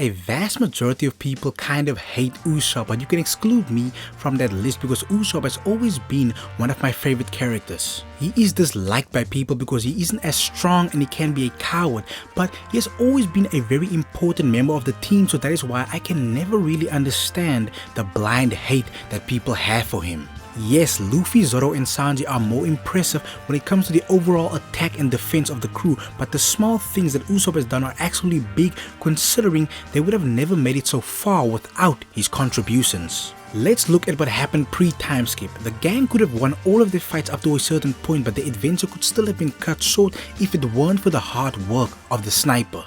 a vast majority of people kind of hate Usopp, but you can exclude me from that list because Usopp has always been one of my favorite characters. He is disliked by people because he isn't as strong and he can be a coward, but he has always been a very important member of the team, so that is why I can never really understand the blind hate that people have for him. Yes, Luffy, Zoro and Sanji are more impressive when it comes to the overall attack and defense of the crew, but the small things that Usopp has done are actually big considering they would have never made it so far without his contributions. Let's look at what happened pre-time skip. The gang could have won all of their fights up to a certain point, but the adventure could still have been cut short if it weren't for the hard work of the sniper.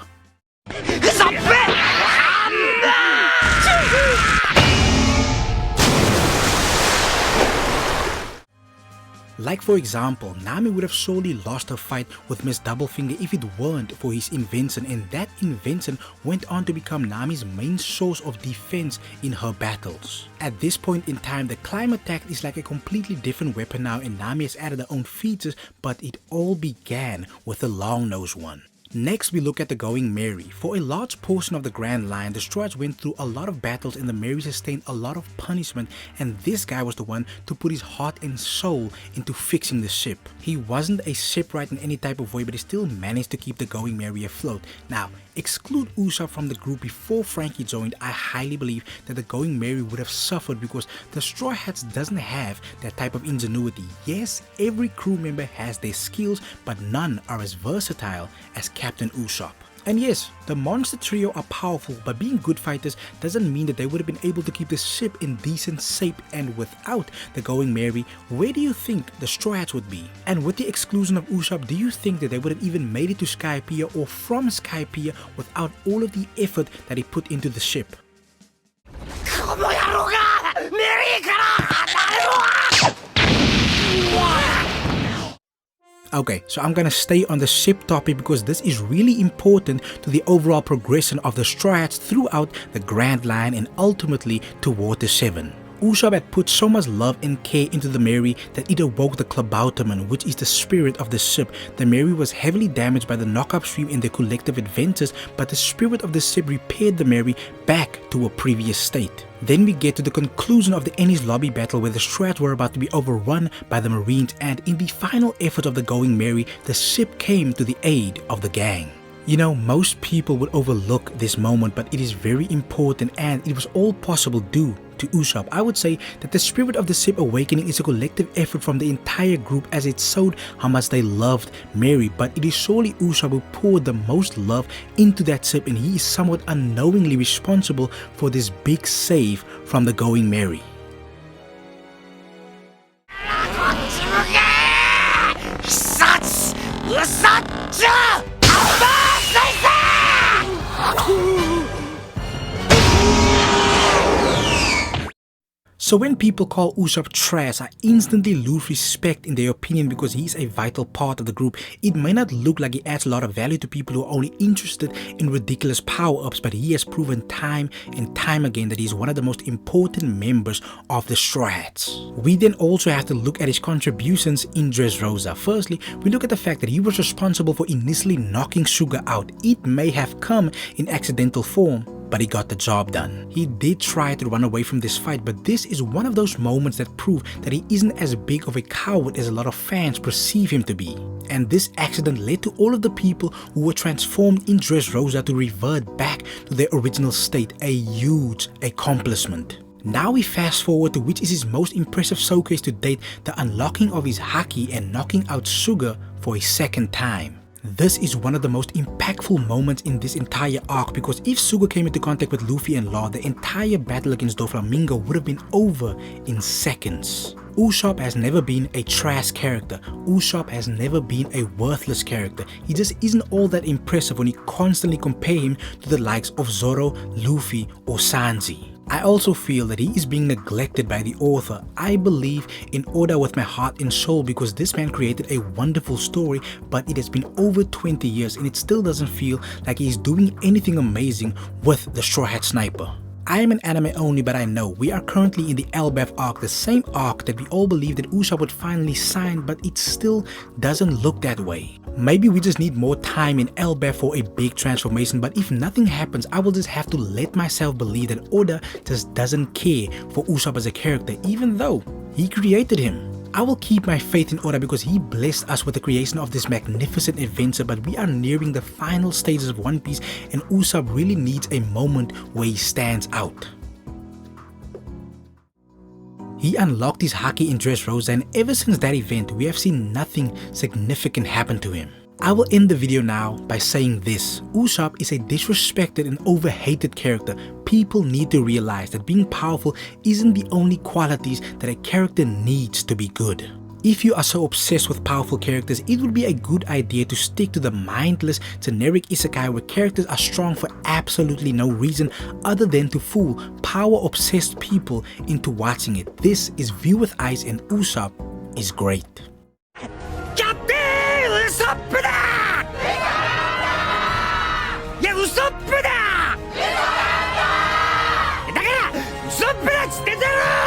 Like for example, Nami would have surely lost her fight with Miss Doublefinger if it weren't for his invention, and that invention went on to become Nami's main source of defense in her battles. At this point in time, the climb attack is like a completely different weapon now, and Nami has added her own features, but it all began with the long nose one. Next, we look at the Going Merry. For a large portion of the Grand Line, the Straws went through a lot of battles and the Merry sustained a lot of punishment, and this guy was the one to put his heart and soul into fixing the ship. He wasn't a shipwright in any type of way, but he still managed to keep the Going Merry afloat. Now, exclude Usopp from the group before Frankie joined, I highly believe that the Going Merry would have suffered because the Straw Hats doesn't have that type of ingenuity. Yes, every crew member has their skills, but none are as versatile as Captain Usopp. And yes, the monster trio are powerful, but being good fighters doesn't mean that they would have been able to keep the ship in decent shape, and without the Going Merry, where do you think the Straw Hats would be? And with the exclusion of Usopp, do you think that they would have even made it to Skypiea or from Skypiea without all of the effort that he put into the ship? Okay, so I'm gonna stay on the ship topic because this is really important to the overall progression of the Straw Hats throughout the Grand Line and ultimately to Water 7. Usopp had put so much love and care into the Merry that it awoke the Klabauterman, which is the spirit of the ship. The Merry was heavily damaged by the knock-up stream in their collective adventures, but the spirit of the ship repaired the Merry back to a previous state. Then we get to the conclusion of the Enies Lobby battle where the Straw Hats were about to be overrun by the Marines, and in the final effort of the Going Merry, the ship came to the aid of the gang. You know, most people would overlook this moment, but it is very important and it was all possible due to Usopp. I would say that the spirit of the ship awakening is a collective effort from the entire group as it showed how much they loved Merry, but it is surely Usopp who poured the most love into that ship, and he is somewhat unknowingly responsible for this big save from the Going Merry. So when people call Usopp trash, I instantly lose respect in their opinion because he is a vital part of the group. It may not look like he adds a lot of value to people who are only interested in ridiculous power-ups, but he has proven time and time again that he is one of the most important members of the Straw Hats. We then also have to look at his contributions in Dressrosa. Firstly, we look at the fact that he was responsible for initially knocking Sugar out. It may have come in accidental form, but he got the job done. He did try to run away from this fight, but this is one of those moments that prove that he isn't as big of a coward as a lot of fans perceive him to be. And this accident led to all of the people who were transformed in Dressrosa to revert back to their original state, a huge accomplishment. Now we fast forward to which is his most impressive showcase to date, the unlocking of his Haki and knocking out Sugar for a second time. This is one of the most impactful moments in this entire arc because if Sugar came into contact with Luffy and Law, the entire battle against Doflamingo would have been over in seconds. Usopp has never been a trash character. Usopp has never been a worthless character. He just isn't all that impressive when you constantly compare him to the likes of Zoro, Luffy or Sanji. I also feel that he is being neglected by the author. I believe in Oda with my heart and soul because this man created a wonderful story, but it has been over 20 years and it still doesn't feel like he is doing anything amazing with the Straw Hat Sniper. I am an anime only, but I know we are currently in the Elbaf arc, the same arc that we all believed that Usopp would finally sign, but it still doesn't look that way. Maybe we just need more time in Elbaf for a big transformation, but if nothing happens, I will just have to let myself believe that Oda just doesn't care for Usopp as a character, even though he created him. I will keep my faith in Oda because he blessed us with the creation of this magnificent adventure, but we are nearing the final stages of One Piece and Usopp really needs a moment where he stands out. He unlocked his haki in Dressrosa, and ever since that event, we have seen nothing significant happen to him. I will end the video now by saying this: Usopp is a disrespected and overhated character. People need to realize that being powerful isn't the only qualities that a character needs to be good. If you are so obsessed with powerful characters, it would be a good idea to stick to the mindless, generic isekai where characters are strong for absolutely no reason other than to fool power-obsessed people into watching it. This is View with Ice and Usopp is great. 우소프 다! 야 우소프다! 나가라! 우소프다! 진짜로!